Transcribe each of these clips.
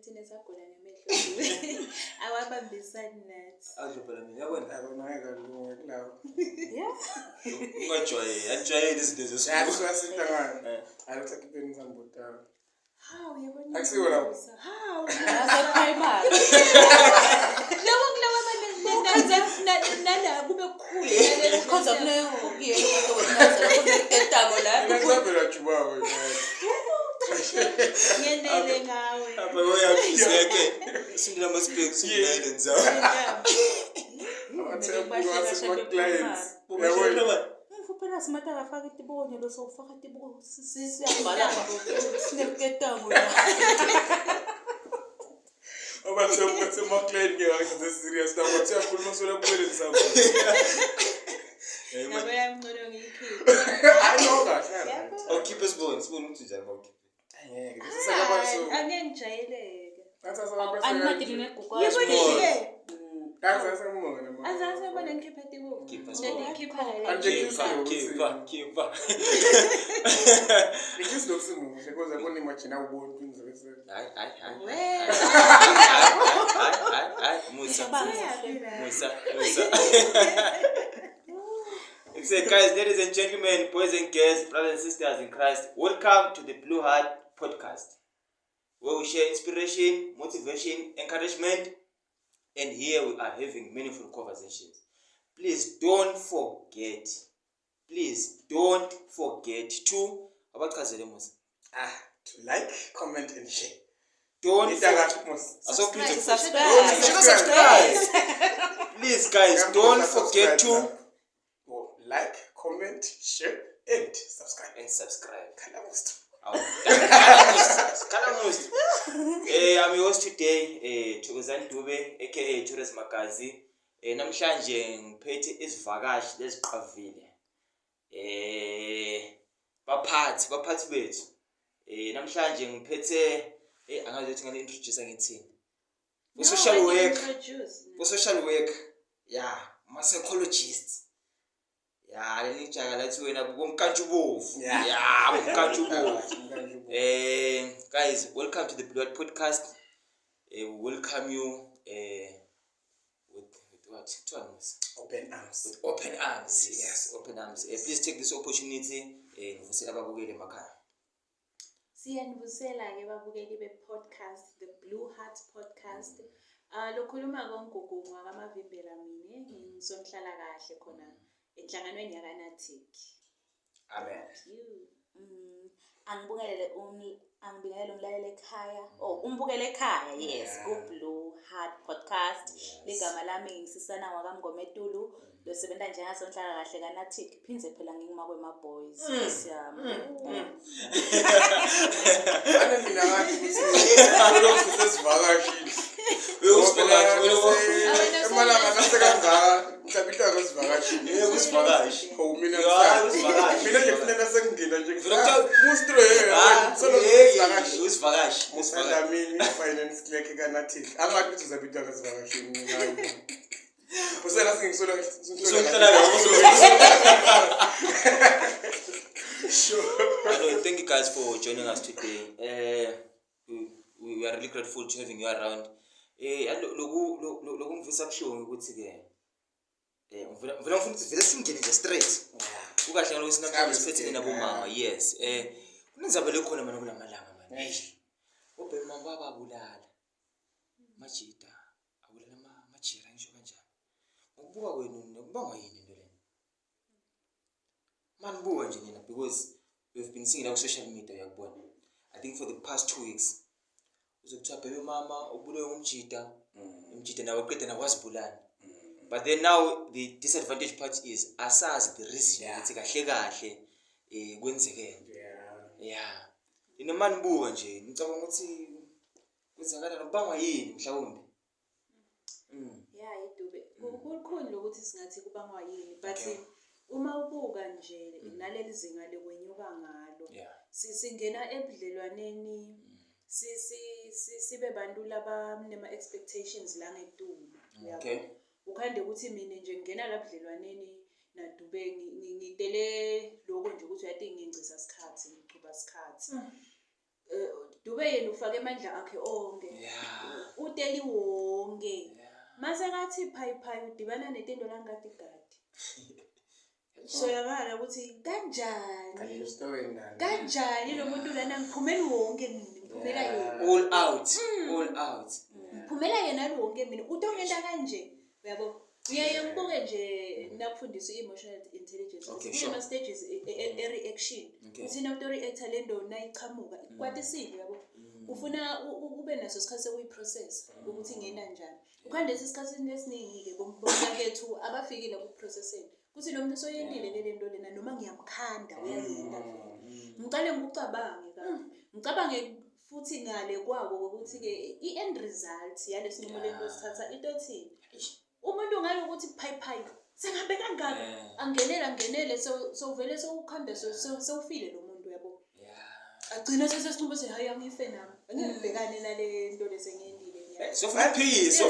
thina sagula nemehlo. Awabambisani nathi. Phela mina yabona Akunayeka kulunga kulawo. Yeah. Ungajwayeli izinto zesikole. Yasita ngani? Ayothatha ipeni sambutana. How yabona? Akusiwo lapho. How? Asa primary. Lawa nala kube kukhulu. Because of no ukuyela kodwa kunetamo la. Ngizabela jubawe. Ngendele ngawe. Apha uyafiseke. Sindila maspecks islands zawo. Clients. Phela simata ngafaka itibonyo lo sokufaka itibonyo sisiyabhala sineketamo la. Abathe client ke serious now bathi yakhuluma sona kuphela ngisaba. Yabo yamncolo ngiyikhiphe. Ayo kahle. Awukhiphe isiboni ukuthi njani awukhiphe. Angeke sisakabaso. Angeke ngijayeleke. Animati negugu. Yibonile. Kaza mona mama. Azazi bona ngikhiphe tibuko. Khipha Ngikhipha khipha. Ngizwe lokusimuhle because yabona imagine awubona indlela bese. Hayi. Musa. Say, guys, ladies and gentlemen, boys and girls, brothers and sisters in Christ, welcome to the Blue Heart Podcast, where we share inspiration, motivation, encouragement, and here we are having meaningful conversations. Please don't forget to to like, comment and share. don't forget Subscribe. Please, guys, don't forget to like, comment, share, and subscribe. Kalamusti. I'm your host today, Thokozani Dube, aka Torres Makazi. Namhlanje ngiphethe isivakashi lesiqavile. Baphathi bethu. Namhlanje ngiphethe angazi ukuthi ngale introduce ngithini. Social work. Yeah, ma psychologist. Yeah, lelijaga lathi wena bomkantshubovu. Yeah, bomkantshubovu. Guys, welcome to the Blue Heart Podcast. We welcome you with what? Open arms. With open arms. Yes, open arms. Please take this opportunity ngivusela ababukeli emakhaya. Siyanibusela ke babukeli be-podcast, the Blue Heart Podcast. Lokhuluma kongogo ngakamavimbela mina ngisonhlala kahle khona enhlanganweni yakanaTech. Amen. Angibingelele umlaleli ekhaya. Umbukele ekhaya. Yes, ku Blue Heart Podcast. Ligama lami ngisisana wakamgometulu. Lo sebenza njengasonhlala kahle kanaTech. Phinze phela nginguma kwema boys. Siyami. Ana mina ngathi ukuthi lokho sesivakashile. Emalanga nasekangaka mhlawumbe ihlanga sivakashile. Usivakashi. Mina usivakashi. Mina nje kufanele sekungena nje. Usivakashi. Musifadlamini finance clerk kanaTech. Angathi ukuthi uzabitwa ngesivakashini ngani. Usela singisola Sure. Thank you guys for joining us today. We are really grateful to having you around. Loku ngifisa kusho ukuthi ke ngivela ngifuna ukuthi vele singene nje straight. Ukahle ngalokho sinamhlanje siphethe nabo mama. Yes. Kunenzaba lekhona mina kulamalanga manje. Obhe mama bababulala. Majida abulala majira ngisho kanjani. Ukubuka kwenu kubangwa yini into lena? Manibuka nje nina because we've been seeing it on social media yakubona. I think for the past 2 weeks uzokuthiwa bebe mama ubulwe umjida. Umjida nawe qeda nakwazibulala. But then now the disadvantage part is asazi the reason ukuthi kahle kwenzeke. Yeah. Inomanibuka nje ngicabanga ukuthi kwenzakala nobangwa yini mhlawumbe. Yeah, idube. Kukhulu ukuthi singathi kubangwa yini, but uma ubuka nje naleli zinga lekwenyuka ngalo. Singena ebudlelwaneni sibe bantu laba nema expectations la ngetulu. Okay. Ukhande ukuthi mina nje ngena labudlelwaneni naDube ngitele lokho nje ukuthi uyathi ngingcisa isikhathi ngichuba isikhathi. Dube yena ufake amandla akhe onke. Yeah. Uteli wonke. Mase ngathi phayi udibana netendo langati gadi. So yabala ukuthi kanjani? Kanjani lo muntu lana ngiphumela wonke mina, ngiphumela yena. All out. Ngiphumela yena lo wonke mina. Utongenda kanje. Uyabo? Ngiyaye ngibuke nje nakufundisa i-emotional intelligence. Kulama stages e-reaction. Uthina uto-reacta le nto nayichamuka. Kwatisile yabo. Ufuna ube naso isikhathi sokuyiprocess ukuthi ingena njani. Ukhande isikhathini esiningi-ke bomnakethu abafikile ku-processing. Kuthi lo muntu soyendile le nto lena noma ngiyamkhanda uyayenda. Ngicale ngikucabange kabi. Ngicabange futhi ngale kwako ukuthi-ke i-end result yalesinqumo lento sithatha into ethini. Umuntu ngale ukuthi phayi sengabe kangaka angenele so vele sowukhanda sewufile lo muntu yabo. Agcina sesinqumo ukuthi hayi angife nami. Angibhekane nale nto lesengiyendile ngiya. Sofuna phikisa.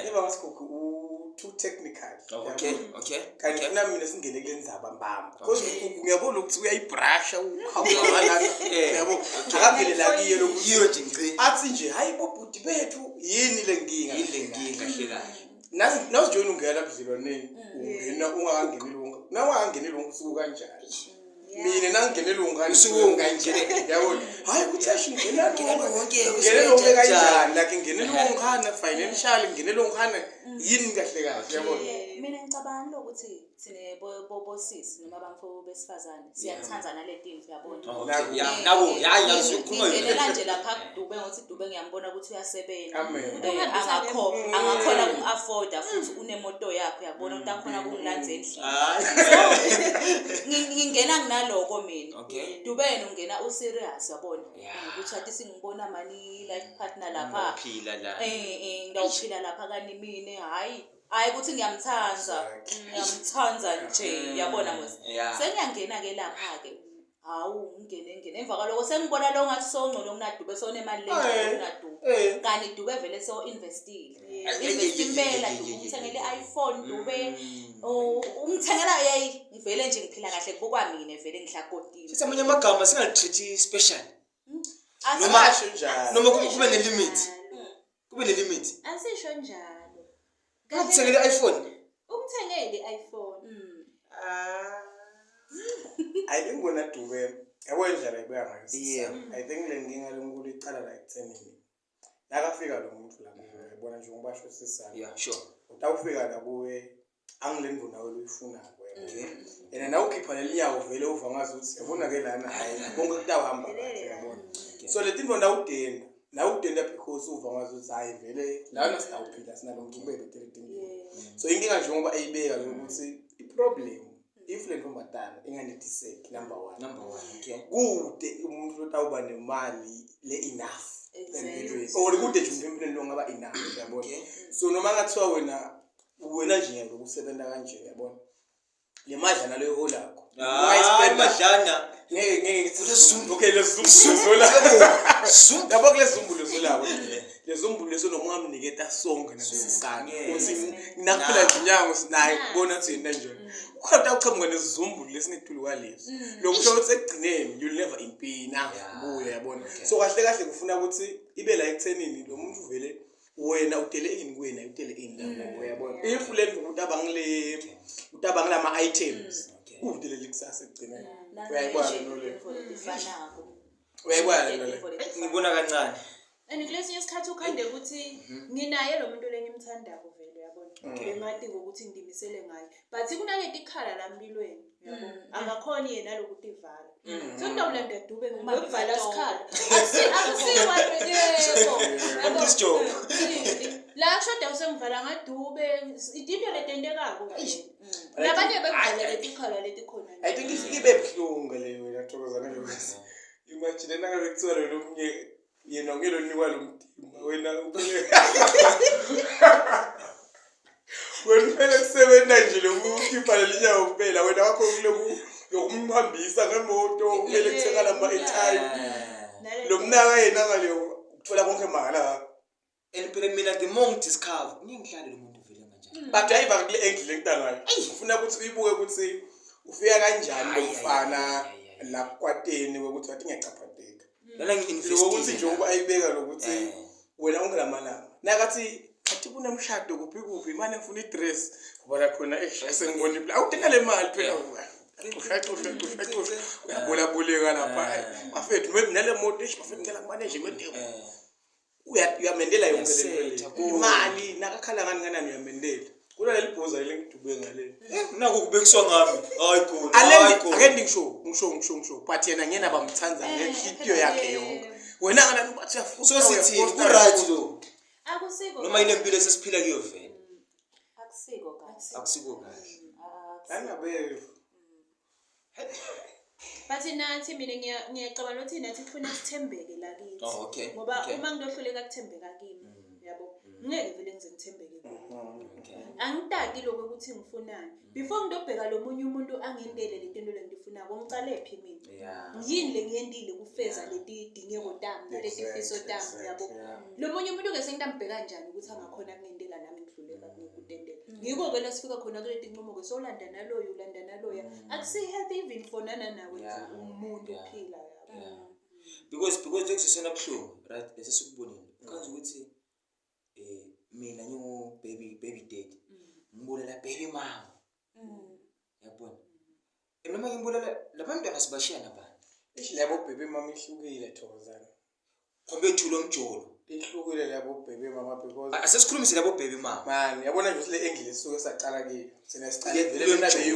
Niba ngasikho too technical. Okay. Kanti mina singene kule ndzaba mbamba. Because ngiyabona ukuthi uyayibrusha ukhawula yabo. Akavelela kiyo Yiyo nje ngci. athi nje hayi bobhuti bethu yini le nkinga Kahle. nazi join ungena lapha zilwaneni ungena ungakangeneli unga nawangeneli unga usuku kanjani mina nangeneli unga usuku kanjani yabo hayi kutheshi ngenelo wonke kanjani like ngeneli unga financial ngeneli unga yini kahle yabo. Mina ngicabanga ukuthi sine bosisi noma abamfo besifazane siyathandzana le tinto yabona. Nabo yasukhuluma ngenela nje lapha kuDube ngothi Dube ngiyambona ukuthi uyasebenza. Angakhona uku-afforda futhi unemoto yakhe yabona ukuthi akhona kungilandza endlini. Ngingena nginaloko mina. Dube yena ungena userious yabona. Ukuthi athi singibona mani life partner lapha. Phila la. Ngidawuphila lapha kani mina hayi ukuthi ngiyamthanza nje yabona mos. Sengiyangena ke lapha ke. Hawu ngene emva kwaloko sengibona lo ngathi songcono kunaDube sonemali lencane kunaDube. Kanti Dube vele so investile. Impela Dube umthengele iPhone Dube. Umthengela yayi ngivele nje ngiphila kahle kubukwa mina vele ngihlakotile. Sithi amanye amagama singatreat special. njalo Noma kube ne-limit. Kube ne-limit. Asisho njalo. Umthengele iPhone. Umthengele iPhone. I think when Dube yabo indlela ibuya ngayo. I think le nkinga lenkulu iqala la ekuthenini nakafika lo muntu lapho yabona nje ngibasho sisana. Yeah, sure. Utawufika la kuwe angilendvo nawe uyifunako yena na ukhipha lelinyawo vele uva ngazi ukuthi yabona ke lana hayi konke kutawuhamba kahle yabona. So le tinto nawudenda because uva ngazi ukuthi hayi vele lana sitawuphila sinalomcube beteletini. So inkinga nje ngoba ayibeka ukuthi iproblem if le ntombazana inganetiseki number 1 kude umuntu otawuba nemali le enough empilweni or kude nje empilweni lo ngaba enough yabona. So noma ngathiwa wena nje ngokusebenza kanje yabona le madlana leyo holakho Madlana ngeke ngithi okay lezumbulo yabo kule zumbulo zolabo le zumbulo leso noma ungamniketa sonke nasisana ukuthi nakuphela inyanga sinayi kubona ukuthi yena nje ukhona uchamuka nezumbulo lesinethulu kwalezi lokusho ukuthi ekugcineni you'll never impay enough buya yabona. So kahle kufuna ukuthi ibe la ekuthenini lo muntu vele wena utele ini kuwena utele ini lapho yabona. If le nto utabangela ama items utele likusasa ekugcineni uyayibona nole uyayibona nole ngibona kancane. And kulesinye isikhathi ukhande ukuthi nginaye lo muntu lengimthandako vele yabona. Ngingadi ngokuthi ngidimisele ngaye. But kunaleti ikhala la empilweni yabo. Akakhona yena lokuthi ivala. So ngidawulanda Dube ngokuvala isikhala. Akusiwa yebo. This job. La shoda usengivala ngaDube into letendekako. Labanye bevala leti ikhala leti khona. I think ibe buhlungu leyo wena Thokozana lokho. Imagine nangabe kuthiwa lo munye yena ngelo nikwa lo mtimba wena uphele wena phela kusebenza nje lokukhipha lelinyawo kuphela wena wakho kuloku yokumhambisa ngemoto kuphele kuthenga lama airtime lo mnaka yena ngaleyo uthola konke mahala. Phela mina the more discover ngiyinhlale lo muntu vele kanjani. But ayiba kule angle entangayo ufuna ukuthi uyibuke ukuthi ufika kanjani umfana la kwateni ukuthi wathi ngiyachaphatheka lana ukuthi njengoba ayibeka lokuthi wena ungelamalanga nakathi athi kunemshado kuphi manje ngifuna idress ubona khona sengibona impela awudinga le mali phela uyabola lapha bafethu nale moto bafethu ngicela kumanagement uyamendela yonke le imali nakakhala ngani uyamendela kula leli bhoza lengidube ngale naku kubekiswa ngami hayi khona ake ngisho but yena ngena bamthanza ngenhlitiyo yakhe yonke wena ngana ubathi uyafuna so sithi ku right lo akusiko noma inempilo esesiphila kuyo vele akusiko kahle angabe but nathi mina ngiyacabanga ukuthi nathi kufuna sithembeke la kithi okay ngoba uma ngiyohluleka kuthembeka kimi yabo ngeke vele ngize ngithembeke angitaki lokho ukuthi ngifunani before ngidobheka lo munye umuntu angendele lento lengifunako ngicale phi mina yini lengiyendile kufeza leti dingeko tami naleti fiso tami yabo lo munye umuntu ke sengidambheka kanjani ukuthi angakhona kungendela nami ngihluleka ngikutendela ngiko ke lasifika khona kuleti nqumo ke so landa naloya akusi healthy even for nana nawe umuntu uphila yabo because njengisena buhlungu right bese sikubonile ukwazi ukuthi mina ngiyo baby daddy ngibulela baby mama yabona noma ngibulela labantwana sibashiya nabantu labo baby mama ihlukile Thokozana kwabethu lo mjolo ihlukile labo baby mama because asesikhulumise labo baby mama man yabona nje le English suke saqala kiyo sina siqale vele nabe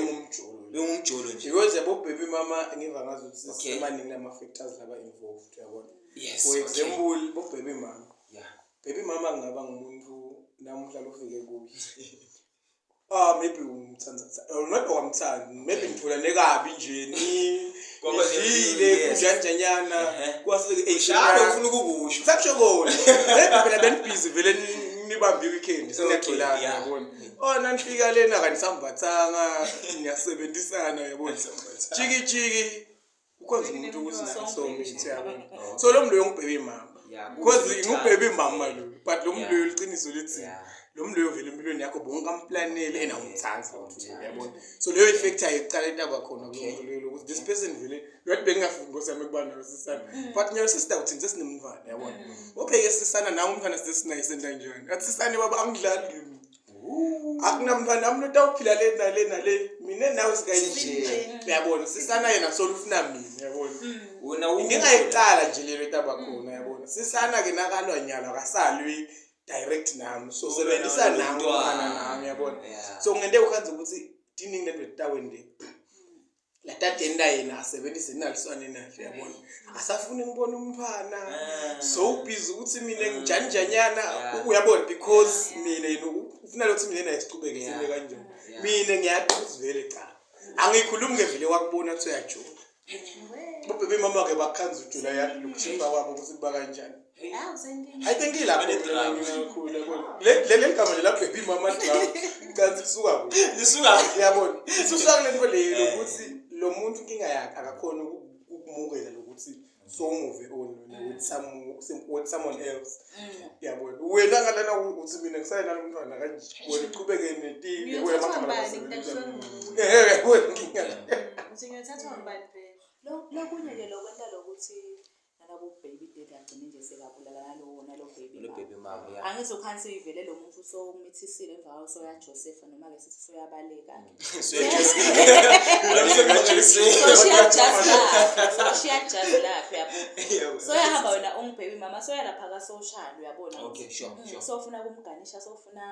umjolo nje because yabo baby mama ngiva ngazi ukuthi sisemaningi lama factors laba involved yabona for example bo baby mama baby mama ngaba ngumuntu namuhla lofike kubi maybe umthanza not wamthanda maybe ngithola nekabi nje ni kwazile kunjanjanyana kwase eshalo ufuna ukukusho sakushokona maybe phela benibhizi vele nibambi weekend sinethola yabona nanifika lena kanisambathanga ngiyasebenzisana yabona jiki ukwenza umuntu ukuthi naso yabona so lo mlo yongibhebe mama because ngubhebe mama lo but lo mlo liqiniso lithi lo mlo vele empilweni yakho bonke amplanele ena umthanza ukuthi yabona so leyo effect ayiqala intaba khona kulelo ukuthi this person vele yathi bengingafuni ngosami kubana nosisana but nyawo sister uthi sesinemntwana yabona opheke sisana nawe umntwana sesinayisenza njani athi sisane baba angidlali akunamntwana amlo tawuphila le mina nawe sikayinje uyabona sisana yena solufuna mina yabona wena ngingayicala nje lelo intaba khona yabona sisana ke nakalwa nyala akasalwi direct nami so sebenzisa nami nami yabona so ngende ukhanze ukuthi dining le tawendi la tatenda yena asebenzise naliswane nahle yabona asafuni ngibona umphana so busy ukuthi mina ngijanjanyana uyabona because mina yena ufuna ukuthi mina nayisiqhubeke sime kanjani mina ngiyathi ukuthi vele cha angikhulumi ngevele wakubona ukuthi uyajola bobebe mama ke bakhanza ujula yakhe lokuchimba kwabo ukuthi kuba kanjani I think ilapho ngikhulu yabona le gama la baby mama drum kanti lisuka yabona isuka le nto le ukuthi lo muntu inkinga yakhe akakhona ukumukela lokuthi so move on with someone else yabona wena ngalana uthi mina ngisayena nomntwana kanje wena uqhubeke netini wena ngiyathatha ngibani lokunye ke lokwenta lokuthi nalabo baby daddy agcine nje sekabulala nalo baby mama angizokhansi ivele lo muntu so umithisile emva kwawo so ya Joseph noma ke sithi so yabaleka she just laugh yabo so yahamba wena baby mama so yalapha ka social uyabona okay sure so ufuna kumganisha so ufuna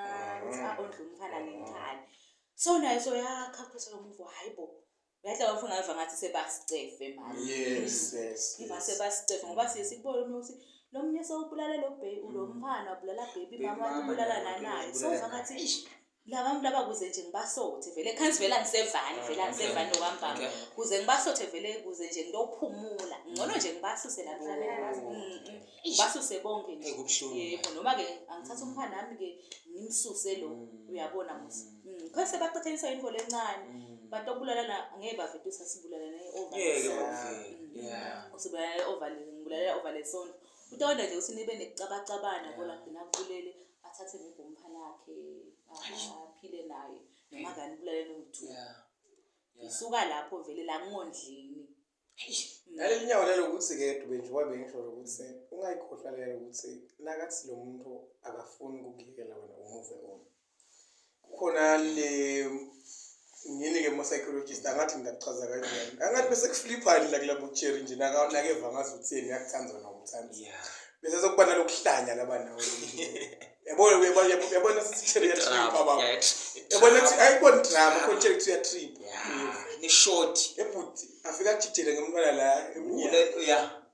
ondla umkhana ngekhaya so naye so yakhaphisa lo muntu hayibo uyahla ufuna ngava ngathi sebasicefe manje yes iba sebasicefe ngoba siyesibona ukuthi lo mnye sowubulala lo baby lo mphana ubulala baby mama ubulala nanaye so ngathi laba mhlaba kuze nje ngibasothe vele khansi vele angisevani nokwambamba kuze ngibasothe vele kuze nje ngiyophumula ngcono nje ngibasuse lapha ngibasuse bonke nje yebo noma ke angithatha umphana nami ke ngimsuse lo uyabona musi khase baqhathanisa info lencane bantu obulalana ngeke bafethu sasibulala over usibulala over ngibulala over lesonto utonda nje usinibe necabacabana bona gcina kubulele athathe ngomphana wakhe aphile naye noma kanibulale nomthu isuka lapho vele la ngondlini naleli nyawo lelo ukuthi ke dube nje wabe ngisho ukuthi ungayikhohlwa lelo ukuthi nakathi lo muntu akafuni ukukuyekela wena umuve on khona le ngini ke psychologist angathi ngiyachaza kanjani angathi bese kufliphani la kulabo cherry nje nakeva ngazi uthini yakuthandwa nokuthanda bese sokuba nalokuhlanya labanawo yabona sithi cherry ya trip baba yabona ukuthi ayibona drama khona cherry to ya trip ni short ebhuti afika jijele ngemntwana la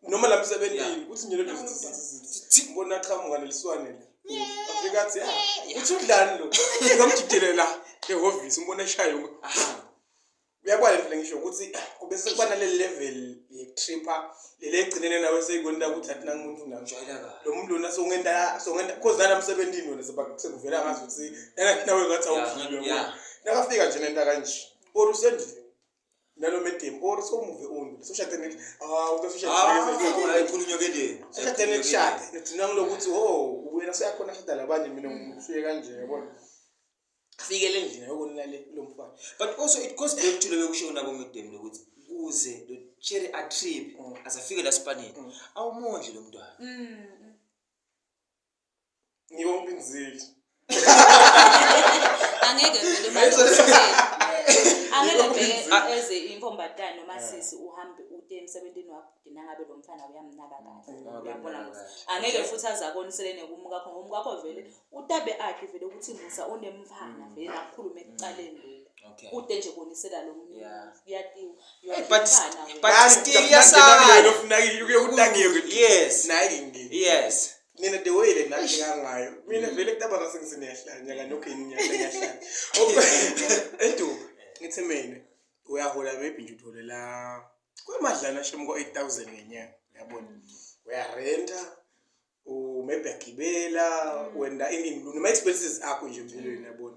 noma la msebenzini uthi nje lo ngibona qhamuka neliswane la afika athi uthi udlani lo ngamjijele la ehhovisi umbona eshayo uyabona le ngisho ukuthi kube sekubana le level ye-tripper lele egcinene nawe seyikonda ukuthi athi nangumuntu unamjwayela lo muntu lona songenda kozana emsebenzini wona sekuvela ngazi ukuthi nawe ngathi awuphile nakafika nje nento kanje or usendle nalo medem or so move on so shade next ayikhulunywa kendeni shade next shade nithi nangilokuthi wena seyakhona shada labanye mina ngisuye kanje yabona afikele endlini yokunale lo mfana but also it goes back to le bekusho nabo medem lokuthi kuze lo cherry a trip asafike la Spanini awumondle lo mntwana ngiyompinzile angeke vele manje angeke vele eze imfombatana noma sisi uhambe ude emsebenzini wakho nangabe lo mfana uyamnaka kahle uyabona mos angeke futhi azakoniselene kumuka wakho ngomuka wakho vele utabe akhe vele ukuthi musa unemfana vele nakhulume ekucaleni ude nje konisela lo muntu kuyatiwa but still yasala lofunaki ukuyokutangiyo yes nayi ngi yes mina the way le nathi kangayo mina vele kutaba ngasengisenehlanya kanokho ngiyahlanya edu ngithi mina uyahola maybe nje utholela kwemadlana shemko 8000 ngenyanga yabona uyarenta maybe agibela wenda noma expenses akho nje empilweni yabona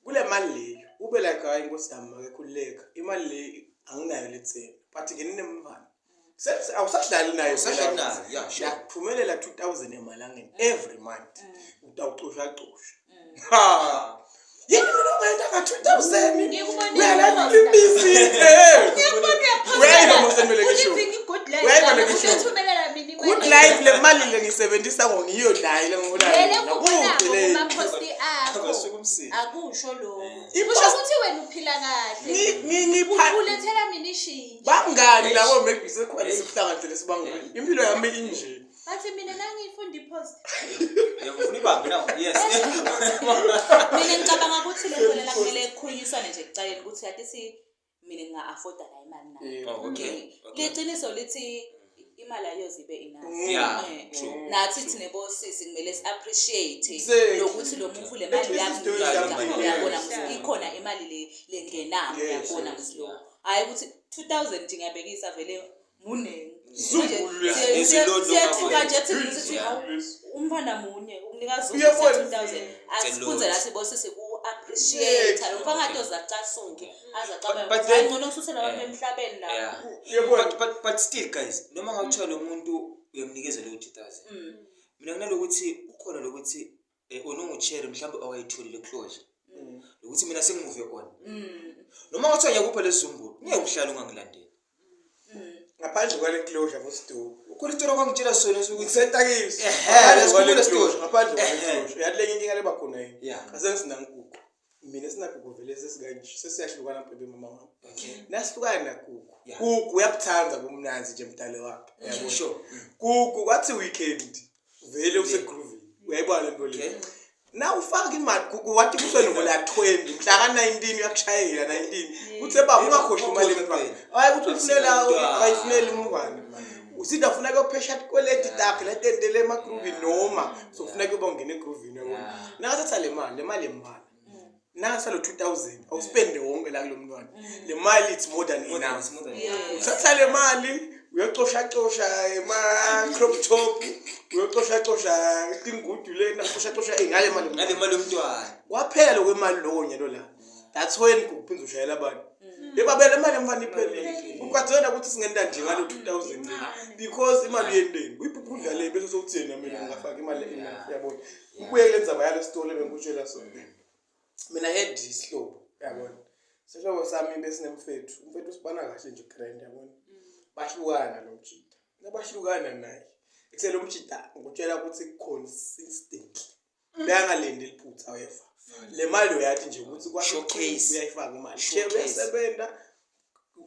kule mali leyo ube like hayi inkosi yami akekhuleka imali le anginayo letheni but ke ninemvana sense awusadlali nayo yakuphumelela 2000 emalangeni every month utawucosha ha yini mina ngenda ka 2000 ngikubona busy ngiyakubona mosenele ngisho uthumelela mina good life le mali le ngisebenzisa ngiyo nayo le ngibona kuma post akho akusho lo kusho ukuthi wena uphila kahle ukulethela mina ishintsho bangani labo maybe sekhona sikuhlanganisele sibangani impilo yami inje bathi mina nangifunda ipost yakufuna ibambe nawo yes mina ngicabanga ukuthi le nto la kumele ekhulunyiswane nje ekucaleni ukuthi yathi mina nginga-afforda la imali nayo liqiniso lithi imali ayozibe enough nathi thine bosisi kumele si-appreciate lokuthi lo muntu le mali yami uyabona ukuthi ikhona imali le ngenayo uyabona ukuthi lo hayi ukuthi 2000 nje ngiyabekisa vele munengi siyathuka nje sithi umfana munye umnikazi 2000 asifunze la sibosisi ku-appreciate lo mfana ngatoza casuke azacabanga ngcono ususela abantu emhlabeni la but still guys noma ngakuthiwa lo muntu uyamnikeza lo 2000 mina nginalokuthi ukhona lokuthi onungucherry mhlawumbe awayitholile closure lokuthi mina sengimuve on noma ngakuthiwa ngiyakupha lesizumbulu ngeke uhlala ungangilandeli ngaphandle kwale closure fosido ukhona into okwangitshela sona ukuthi sentakisi ngaphandle kwale closure yathi inkinga leba khona yini asengisinankuku mina sinakuku vele sesikanje sesiyahlukana bebe mama wami nasihlukana nakuku kuku uyabuthanda kumnanzi nje mdale wakhe yabona kuku kwathi weekend vele usegroove uyayibona lento le na ufaka imali kuku wathi kusona ngola 20 mhla ka 19 uyakushayela 19 uthe baba ungakhohlwa imali emfana hayi ukuthi ufunela ayifunela umngane usida ufuna kuyophesha kweleti takhe letendele emagroove noma sokufuna kuba ungene egroove yabona nakathatha le mali embala nasalo 2000 awuspende wonke la kulomntwana le mali it's more than enough uthatha le mali uyocosha ema crop top uyocosha itingudu lena cosha ngale mali yomntwana waphela lokwemali lokonyelo la that's when kuphinza ushayela abantu ebabele imali emfana iphelile ukwathona ukuthi singenda nje ngalo 2000 because imali yendeni uyiphuphuza le bese sokuthena mina ngafaka imali enough yabona ubuye lenza bayalo store bengikutshela sona mina head isihlobo yabona sihlobo sami besinemfethu umfethu sibana kahle nje grand yabona bahlukana lo mjida nabahlukana naye ekusele umjida ngutshela ukuthi consistently beyangalende liphutha wefa le mali uyathi nje ukuthi Showcase. uyayifaka imali Showcase. uyasebenza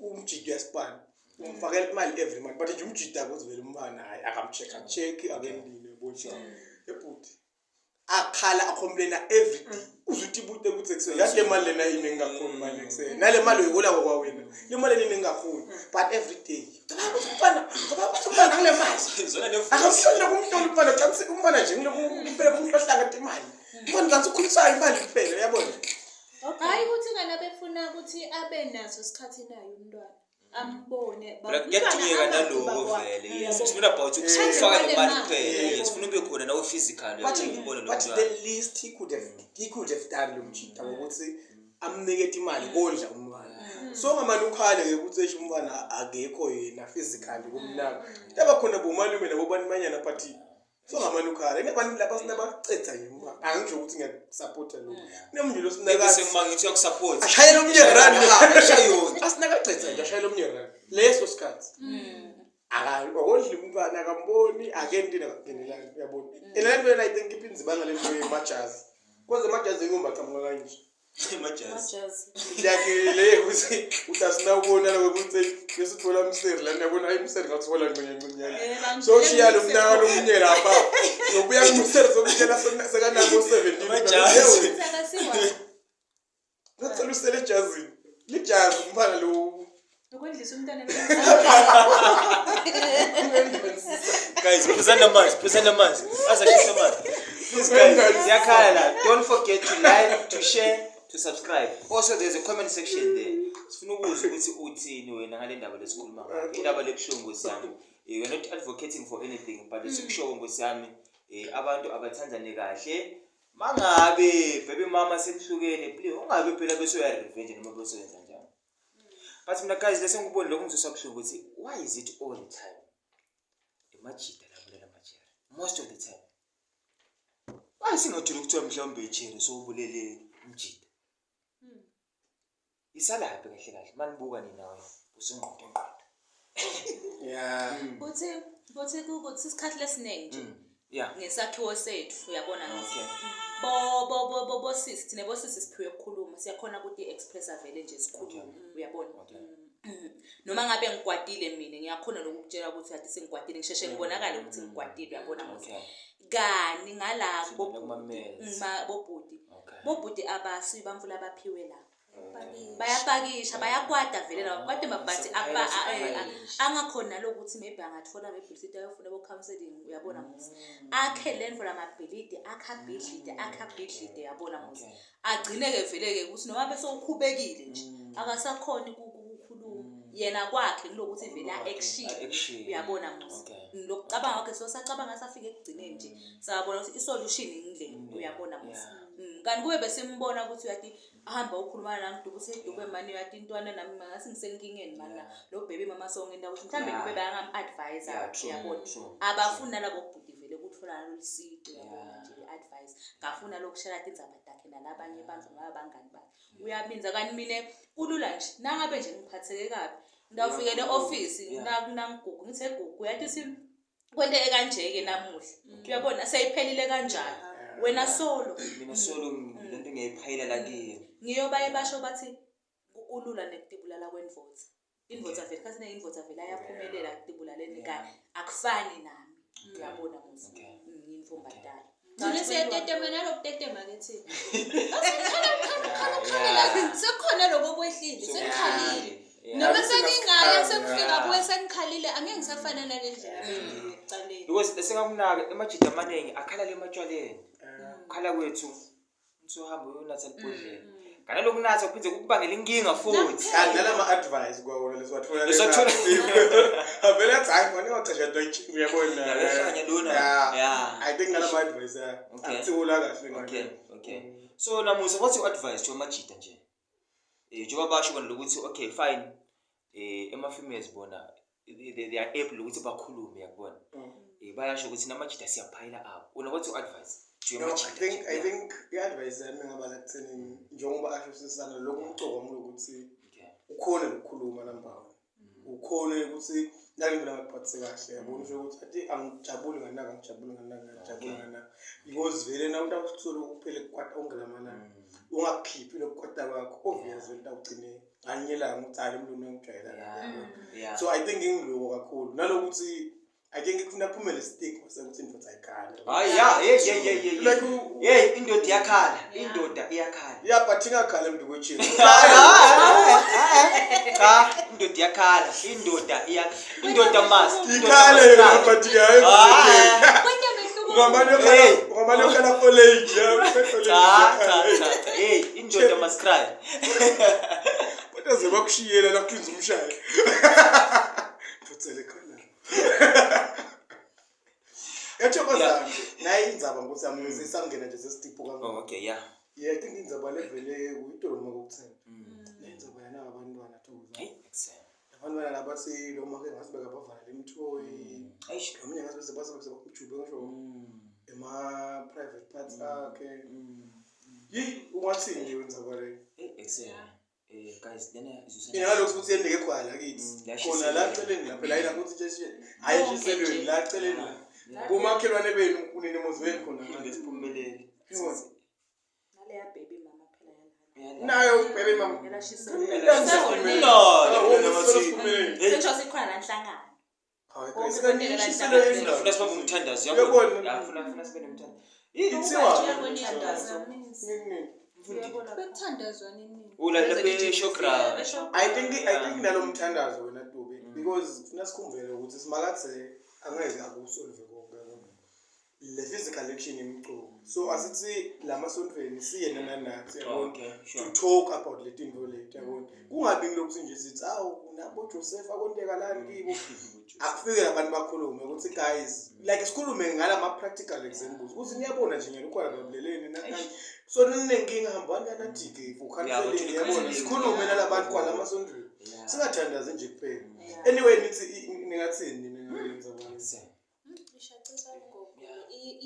umjida yaspan umfakela imali every month but nje umjida akuzivela umfana hayi akamcheck akendini ebonja ebhuti akhala acomplaina every day uzuthi ibute ukuthi ekuseni yahle mali lena yini engakhoni mali ekuseni nale mali uyihola ngokwawena le mali yini engakhoni but every day ngoba ngale mali Zona nefuthi. akamhlonela kumhlola umfana xa umfana nje ngilokupela kumhlohlanga imali mfana ngathi ukhulisa imali kuphela uyabona Hayi ukuthi ngana befuna ukuthi abe naso isikhathi nayo umntwana. Ambone. Kuyadingeka naloko vele. Yes. Sifuna about ukufaka le mali kuphela. Yes. Sifuna ube khona nawe physical ubone lo but mntwana. the least he could have done lo mjida ngokuthi amnikete imali kodla umntwana so ngamani ukhale ke ukuthi esho umntwana akekho yena physically kumnaka yaba khona bomalume nabo banimanyana but so ngamani ukhale ngabantu lapha sinabacetha nje umntwana angisho ukuthi ngiyasupport lo nemnjilo sinaka Sengimangithi uyakusupport. ashayela omnye run ashayona asinakacetha nje ashayela omnye run leso sikhathi akodli umntwana akamboni akentini akangenelani uyabona elanto yena I think iphinzima ngalento yemajazi kwaze emajazi ngomba qhamuka kanje Majazi. yakhe le ukuthi utasina ubona ukuthi besithola umseri la yabona hayi umseri ngathola ngonyanyanyana so shiya lo mntana lo munye lapha ngobuya kumseri sokutshela sekanako 17 Majazi. Sakasiwa. ngathela usele ejazini lijazi umfana lo Ukwendlisa umntwana Guys, present the mask. As I kiss the Please guys, yakhala. Don't forget to like, to share, to subscribe. Also there's a comment section there. Sifuna ukuzwa ukuthi uthini wena ngale ndaba lesikhuluma ngayo. Indaba lebushongo sami. We are not advocating for anything, but lesikushongo sami abantu abathandane kahle. Mangabe baby mama senihlukene, please ungabe phela bese uya revenge noma bese wenza njani. But mina guys lese ngibone lokho ngizosabhlungu ukuthi why is it all the time? Imajida labulela majera. Most of the time. Why singathula ukuthiwa mhlawumbe ejere so ubulele umjida? Isalaphi kahle kahle manibuka ninawe usengqondo ngqondo. yeah Buthi ukuthi isikhathi lesiningi nje Yeah. ngesakhiwo sethu uyabona Okay. bo sis thina bo sis siphiwe ukukhuluma siyakhona ukuthi expressa vele nje sikhuluma uyabona noma ngabe ngikwatile mina ngiyakhona lokukutshela ukuthi athi sengikwatile ngisheshe ngibonakala ukuthi ngikwatile uyabona muthi kani ngala bobhudi abasi bamfula abaphiwe la bayapakisha bayakwata vele la kwade mabhathi angakhona lokuthi maybe angathola bebhilidi ayofuna bo counseling uyabona muthi akhe lendvo lamabhilidi akhabhilidi uyabona muthi agcineke vele ke ukuthi noma bese ukhubekile nje akasakhona ukukhuluma yena kwakhe kulokuthi vele action uyabona muthi lokucabanga kwakhe so sacabanga safike ekugcineni nje sabona ukuthi isolution ingile uyabona muthi kanti kube besimbona ukuthi uyathi ahamba ukhuluma namuntu usedube manje uyathi intwana nami ngasi ngisenkingeni mana lo baby mama song enda ukuthi mhlambe kube bayangam advisor uyabona abafuna labo bhuti vele ukuthola lo lisiqo uyabona nje advice ngafuna lokushela indzaba dakhe nalabanye abantu ngabangani bakhe uyabinza kanti mina kulula nje nangabe nje ngiphatheke kabi ngawufike le-office nangugugu ngithe gugu yathi kwente ekanjeke namuhla uyabona seyiphelile kanjani wena solo Mina solo lento ngiyayiphayela la kiyo. ngiyobaye basho bathi ulula nekutibulala kwendvodza indvodza vele kasi indvodza vele ayaphumelela kutibulaleni kani akufani nami uyabona muzi ngiyimfumbatala Ngine siyatetema nalokutetema ke thina. Sekukhona lokho kwehlile sekukhalile. Noma sengingaya sekufika kuwe sengikhalile angeke ngisafana nalendlela ecaleni. Because lesengakunaka emajida amaningi akhala le matshwaleni. Ukhala kwethu umsohamba uyonatha libhodlela. Kana lokunatha kuphinze kukubangela inkinga futhi. kanala ma advice kwawona leswathola Leswathola. avela hayi manje waqasha doyithi uyabona Yahlanya lona. Yeah. I think ngala ma advice athula kahle Okay. So namusa what's your advice to amajida nje? Njengoba basho bona lokuthi okay fine ema females bona they are able ukuthi bakhulume yakubona. Bayasho ukuthi namajida siyaphayila up. Una what's your advice? I think i-advice yami ngaba ekutheni njengoba asho sisana lokho ucoko ukuthi ukhona ukukhuluma number 1 ukhona ukuthi nalindlela ngaphathise kahle yabona usho ukuthi athi angijabuli nganaka because vele na umuntu akuthole kuphela kukwata ongelamalana ungakhiphi lokukwata kwakho obviously into ugcine nganyela ngitsala umlungu ngijayela so I think ingiloko kakhulu nalokuthi I think kufuna phumele stick wasekuthi indvodza ayikhala hey indoda iyakhala yeah but ingakhala emntu kwechini cha indoda iyakhala indoda must ikhale but ungamane ukhala college cha hey indoda must cry baze bakushiyela nakuhlinza umshayo futhele khona yachokozana nayi indzaba ukuthi amuze sangena nje sesitipo kakhulu okay yeah I think indzaba levele uyitoloma kokuthena lendzaba yana abantwana thoza abantwana labathi lo make ngasibeka bavala lemthoyi nomnye ngase base bakujube ngisho ema private parts akhe ungathini indzaba le guys then ingalokuthi ukuthi yendeke khwala kithi khona la celeni lapha la ina ukuthi nje ayishiselwe la celeni kumakhelwane benu kunini muzweni khona ngesiphumelele nale ya baby mama phela yana nayo baby mama elashiselwe sentsho sikhona la nhlangano funa sibe umthandazo yabona funa sibe nomthandazo bekuthandazwa nini lapha shokra I think nalo mthandazo wena Dube because funa sikhumbele ukuthi simakathe angeke akusolve konke le physical action imculo so asithi lamasonfeni siye nathi yabona to talk about le tinto lethu yabona kungabi ngilokuthi nje sithi awu nabo Joseph akonteka lani kibo akufike labantu bakhulume ukuthi guys like sikhulume ngala ama practical examples ukuthi niyabona nje ngeke ukhona babuleleni nakani so ninenkinga hambani kanadike for counseling yabona sikhulume nalabantu kwala masonfeni singathandaze nje kuphela anyway nithi ningathini nenza bonke ishaqisa ngogo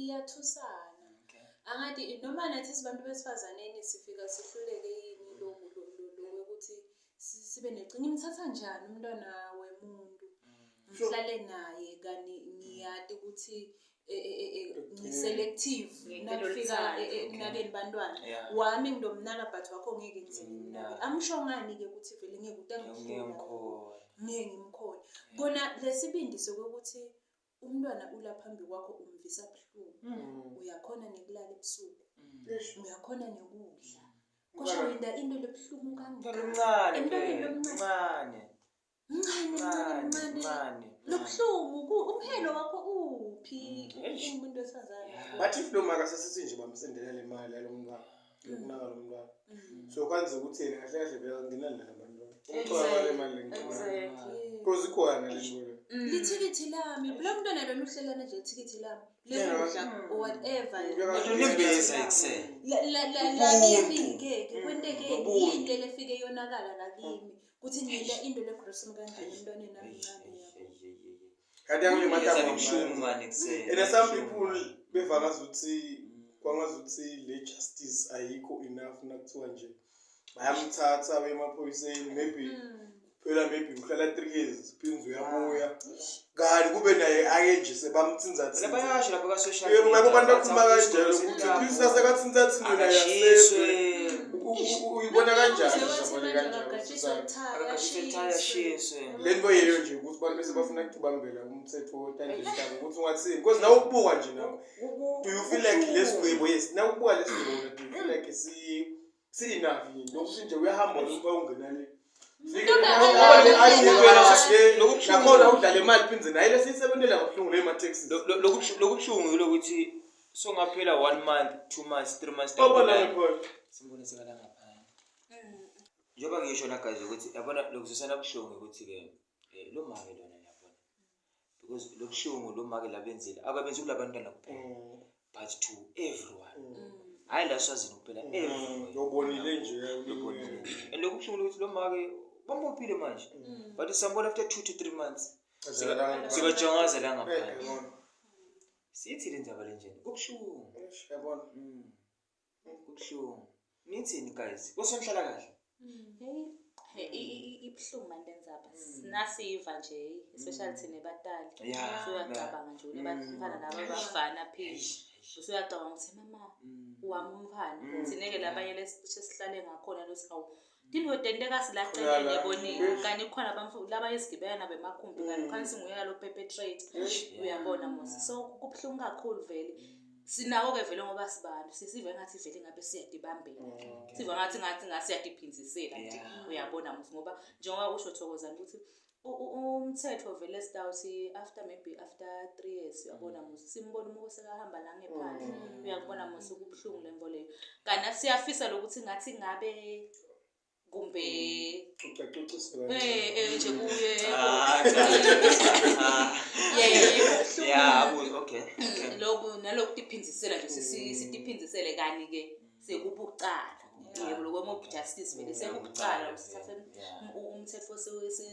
iyathusana angathi noma nathi sibantu besifazaneni sifika sihluleke yini lokuthi sibe necinga imthatha njani umntwana wemuntu ngihlale naye kani ngiyati ukuthi selective nakufika ekunakeni bantwana wami nginomnaka but wakho ngeke ngizini angisho ngani ke ukuthi vele ngeke utangikho ngeke ngimkhona bona lesibindi sokuthi umntwana ula phambi kwakho umvisa buhlungu uyakhona nekulala ebusuku uyakhona nekudla kusho wenda into lebuhlungu kangaka emntwaneni omncane lobuhlungu umhelo wakho uphi umuntu wesifazane but if lo maka sesithi nje bamsendela le mali yalomntwana yokunaka lo mntwana so kwanze ukuthi yena kahle kahle vele nginani nabantwana umntwana le mali exactly because ikhona le nto lithikithi lami lo mntwana lona uhlelana nje ithikithi lami lekudla or whatever limbeza ekuseni lakimi ke kwenteke into lefike yonakala lakimi kuthi ngiyela into legrocery kanjani emntwaneni nami kade angimatanga umshungu manje ekuseni and some people bevanga ukuthi kwangazuthi le justice ayikho enough nakuthiwa nje bayamthatha emaphoyiseni maybe uhlala 3 years phinzo uyabuya kanti kube naye ake nje sebamthinza thina bayasho lapha ka social media yebo abantu bakhuluma kanjalo ukuthi phisa sekathinza thina yaseswe uyibona kanjani lento yeyo nje ukuthi abantu bese bafuna ukubambela umthetho wotandisabo ukuthi ungathini because nawe ukubuka nje nawe do you feel like lesigwebo yes nawe ukubuka lesigwebo do you feel like si enough lokuthi nje uyahamba ngoba ungenale nakhona udlala imali phinze naye lesisebenzela kabuhlungu le ma taxes lokubuhlungu lokuthi so ngaphela 1 month 2 months 3 months simbone sekala ngaphandle njengoba ngisho na guys ukuthi yabona lokuzosana buhlungu ukuthi ke lo make lona yabona because lokubuhlungu lo make labenzile akabenzi kulabantwana kuphela but to everyone hayi la swazini kuphela everyone yobonile nje yobonile and lokubuhlungu ukuthi lo make bambophile manje but sambona after 2 to 3 months sikajongaza la ngaphandle sithi lendaba lenjeni kubuhlungu yabona kubuhlungu nithini guys kusonhlala kahle Ibuhlungu manje lenzaba. Nasiva nje especially thina ebatali. Usuyacabanga nje unebafana nabafana phezulu. Usuyacabanga ukuthi mama wami umfana. Sineke labanye lesihlale ngakhona losihawu. Dingoda enteka silacele yabonile kanti kukhona labanye esigibela nabo emakhumbi kanti khona singuyeka lo perpetrate. Uyabona mos. So kubuhlungu kakhulu vele. Sinawo ke vele ngoba sibantu sisive ngathi vele ngabe siyadibambela siva ngathi ngasiyadiphinzisela nje uyabona musi ngoba njengoba usho Thokozani ukuthi umthetho vele stawuthi after 3 years uyabona musi simbona umuntu sekahamba la ngephandle uyakubona musi kubuhlungu lemvo leyo kana siyafisa lokuthi ngathi ngabe kumbe nje kuye okay lokho nalokhu diphinzisela nje sitiphinzisele kani ke sekubucala yebo lokho justice vele sekubucala usithathe umthetho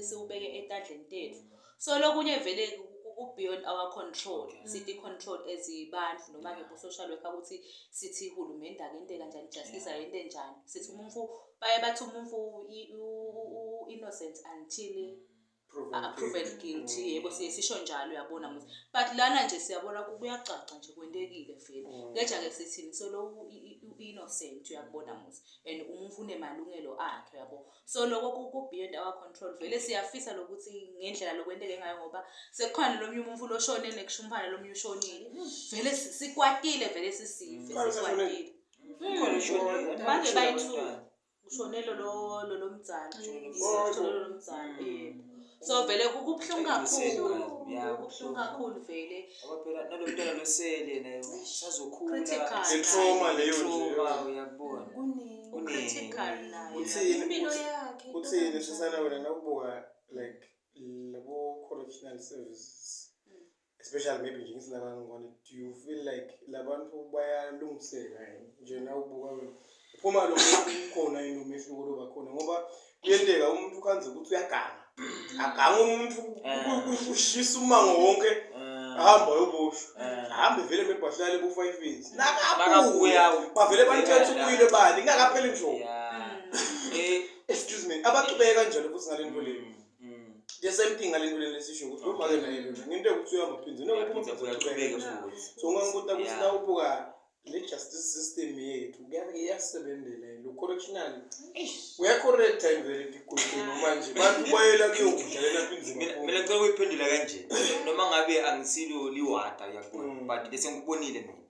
siwubeke etandleni tethu so lokunye vele beyond our control sithi control ezibandlu noma ke social worker ukuthi sithi uhulumeni akente kanjani justice ayente njani sithi umuntu baye bathi umuntu innocent until proven guilty yebo sisho njalo uyabona musi but lana nje siyabona kuyacaca nje kwentekile vele ngeja ke sithini so lo innocent uyabona musi and umuntu unemalungelo akhe yabo so lokho ku beyond our control vele siyafisa lokuthi ngendlela lokwenteke ngayo ngoba sekukhona lo umuntu loshone nekushumpana lo munye ushonile vele sikwatile vele sisive sikwatile manje bayithu ushonelo lo mdzana ushonelo lo mdzana so vele kubuhlungu kakhulu vele phela nalomntwana losele naye sazokhula trauma leyo uyabona critical nayo impilo yakhe uthini sisana wena nawubuka like labo correctional services especially maybe nje ngisilaba ngone do you feel like labantu bayalungiseka nje nawubuka wena phuma lo khona into mehluko lo bakhona ngoba kuyenteka umuntu ukhanze ukuthi uyaganga aganga umuntu ushisa umango wonke ahamba yoboshwa ahambe vele mebahlale ku 5 years nakabuya bavele banithethe ukuyile bani ingakapheli ngisho excuse me abaqhubeka kanjalo futhi ngalento leyo the same thing ngalento lesisho ukuthi uma ke nayo ngento ukuthi uyahamba phinze nokuphuma uyaqhubeka futhi so ungangibuta ukuthi na ubuka le justice system yethu kuyasebenzela lo correctional uyacorrect time vele dikukhulu manje bantu bayela kuyokudlalela phinzima mina ngicela ukuyiphendula kanje noma ngabe angisilo liwada uyabona but bese ngikubonile mina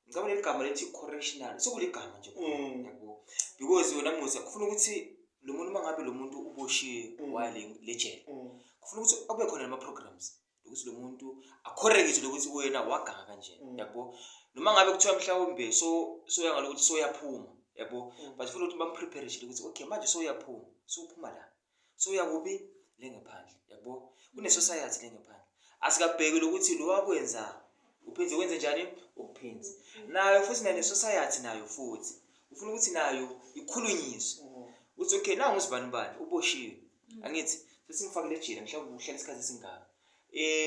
ngicabanga igama lethi correctional sekuligama nje yabo because wena musa kufuna ukuthi lo muntu mangabe lo muntu uboshiwe wale legend kufuna ukuthi abe khona ama programs ukuthi lo muntu acorrect ukuthi wena waganga kanje yabo noma ngabe kuthiwa mhlawumbe so yangalo ukuthi so yaphuma yabo but futhi ukuthi bamprepare ukuthi okay manje so yaphuma so uphuma la so uyakubi lengephandle yabo kune society lengephandle asikabheki ukuthi lo wakwenza uphinze wenze njani ukuphinza nayo futhi nale society nayo futhi ufuna ukuthi nayo ikhulunyiswe uthi okay nangu uzibani bani uboshiwe angithi sesingifakile ejele mhlawumbe uhlala isikhathi esingaka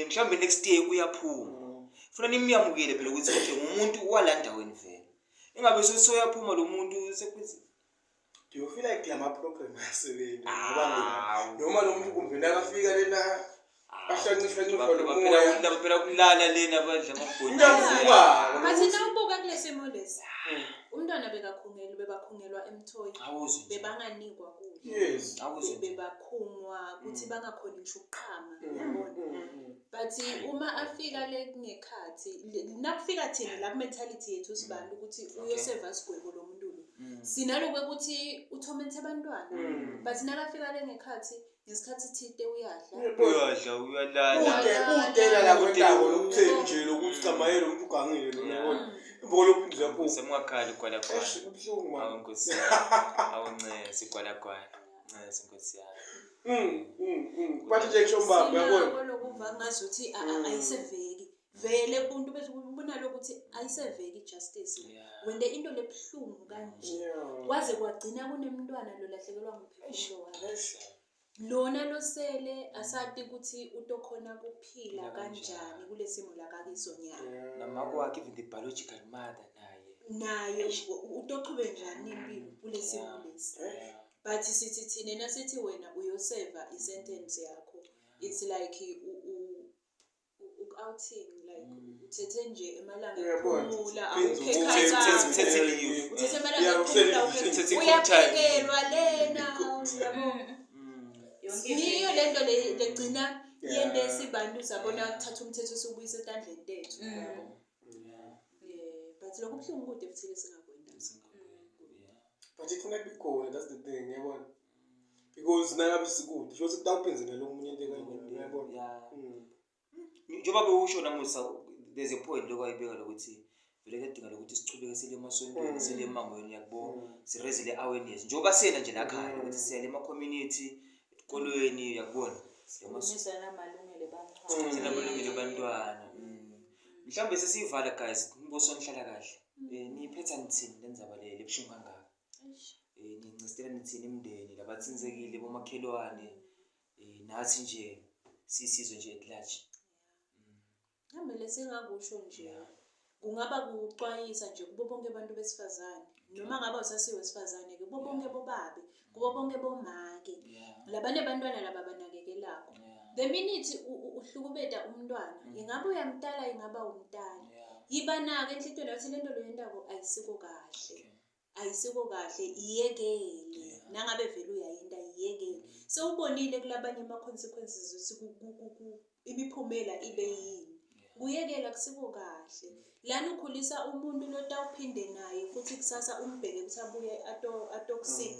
mhlawumbe next year uyaphuma funa nimyamukele phela ukuthi okay umuntu walanda wena vele ingabe soyaphuma lo muntu sekwenzi do you feel like lama program asebenzi noma lo muntu kumbe nakafika lena ahlanciswa lo phela kulala lena abadla amabhoni bathi nawubuka kulesimo lesi umntwana bebakhungelwa emthoyi bebanganikwa kudla bebakhungwa ukuthi bangakhona ngisho ukuqhama yabona but uma afika le ngekhathi nakufika thina la mentality yethu sibantu ukuthi uyoseva sigwebo lo muntu lo sinalokwe ukuthi uthomenta abantwana but nakafika le ngekhathi ngesikhathi thide uyalala udela la kwendawo lokutheni nje lokuthi camayelo umuntu ugangile lo yabona ibolo phindze yapho semungakhali kwala kwala ubuhlungu manje awunkosi awuncese kwala kwala ncese inkosi yami bathi nje ngisho mbamba yabona lokuva ngazuthi ayiseveki vele umuntu bese ubona lokuthi ayiseveki justice wende into lebuhlungu kanje kwaze kwagcina kunemntwana lo lahlekelwa ngumphefumulo wakhe lona losele asathi ukuthi utokhona kuphila kanjani kulesimo la kakisonyana namakwakhe even the biological mother naye utoqhube njani impilo kulesimo lesi but sithi thina nasithi wena uyoseva isentence yakho, it's like outing, like uthethe nje emalanga ephumula, Uthethe leave. uthethe emalanga ephumula, uyaphekelwa lena, yabo. Yiyo lento legcina yente esibantu sabona kuthatha umthetho usubuyisa etandleni tethu. But lokho kubuhlungu kude futhi lesingakwenza. But ifuna kukhona, that's the thing, yabona. Because nangabe sikude, sho sekutawuphenzelela omunye into ekanje, yabona. Njengoba bewusho namusa, there's a point lokwayibeka lokuthi vele kudinga lokuthi sichubeke sile emasontweni, sile emangweni yakubona, siraise le awareness. Njengoba sena nje lakhaya ukuthi siya le community, esikolweni yakubona. Sikhulumisa namalungelo ebantwana. Sinamalungelo ebantwana. Mhlawumbe sesiyivala guys, umbuso onhlala kahle. Niphetha nithini lenzaba le ebushungu kangaka? Nincistela nithini imindeni labathinzekile bomakhelwane, nathi nje sisizwe nje at-large. Ngamele singakusho nje. Kungaba kucwayisa nje kubo bonke abantu besifazane. Noma ngaba usasiwe wesifazane ke kubo bonke bobabe, kubo bonke bomake. Labane bantwana laba banakekelako. The minute uhlukubeda umntwana, ingabe uyamtala ingaba umntana. Yibanake enhlitweni yathi lento loyendako ayisiko kahle. Ayisiko kahle, iyekele. Nangabe vele uyayenda iyekele. So ubonile kulabanye ama consequences ukuthi imiphumela ibe yini. Kuyekela kusiko kahle. Lana ukhulisa umuntu lotawuphinde naye futhi kusasa umbheke ukuthi abuye atoxic.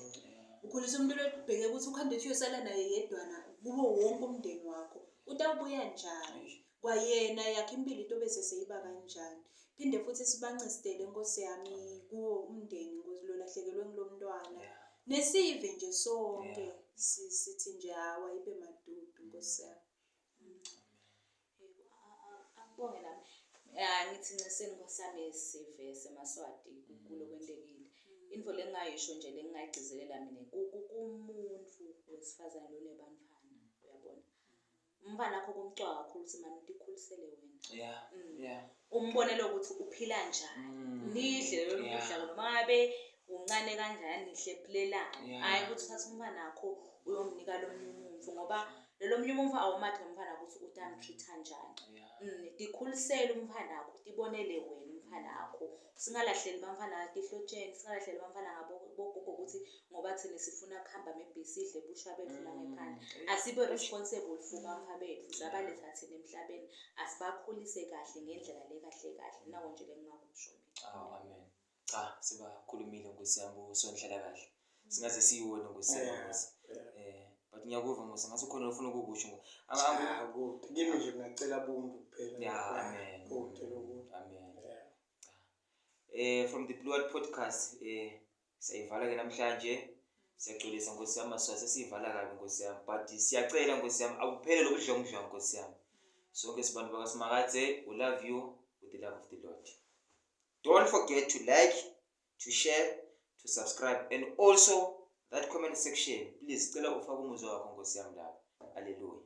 Ukhulisa umuntu lotubheke ukuthi ukhande uyosala naye yedwana kuwo wonke umndeni wakho. Utawubuya njani? Kwayena yakhe impilo into bese seyiba kanjani. Phinde futhi sibancisitele Nkosi yami kuwo umndeni ngozilolahlekelwe ngilomntwana. Nesive nje sonke sithi nje hawa ibe madudu Nkosi yami. Angibonge nami. Ngithi nceseni Nkosi yami sive seMaswati kulo kwentekile. Info lengayisho nje lengayigcizelela mina kumuntu wesifazane lo nebantwana, uyabona. Umfana akho kumcwa kakhulu simani ukukhulisele wena. Umbonelo ukuthi uphila njani. Nidle lo kudla noma ngabe uncane kanjani nihle philelana. Hayi ukuthi uthatha umfana akho uyomnika lo mnyumvu ngoba lo mnyumvu awumathi ngomfana ukuthi utamtreat kanjani. Dikhulisele umfana akho, dibonele wena umfana akho. Singalahleli bamfana atihlotsheni, singalahleli bamfana ngabogogo ukuthi ngoba thina sifuna ukuhamba maybe sidle busha bethu la ngephandle. Asibe responsible for bamfa bethu, zabaletha thina emhlabeni. Asibakhulise kahle ngendlela le kahle. Nako nje lengingakusho mina. Amen. Cha, sibakhulumile Nkosi yami sonhlala kahle. Singaze siyibone Nkosi yami. But ngiyakuva Nkosi, ngathi ukhona ufuna ukukusho. Good. Kimi nje ngicela bonke kuphela. Amen. Amen. From the Blue Heart Podcast, siyayivala ke namhlanje. Siyaxolisa Nkosi yami Maswati, sesiyivala kabi Nkosi yami. But siyacela Nkosi yami akuphele lokudlongdlonga Nkosi yami. Sonke sibantu bakaSimakade, we love you with the love of the Lord. Don't forget to like, to share, to subscribe, and also that comment section. Please cela ufake umuzwa wakho Nkosi yami lapha. Hallelujah.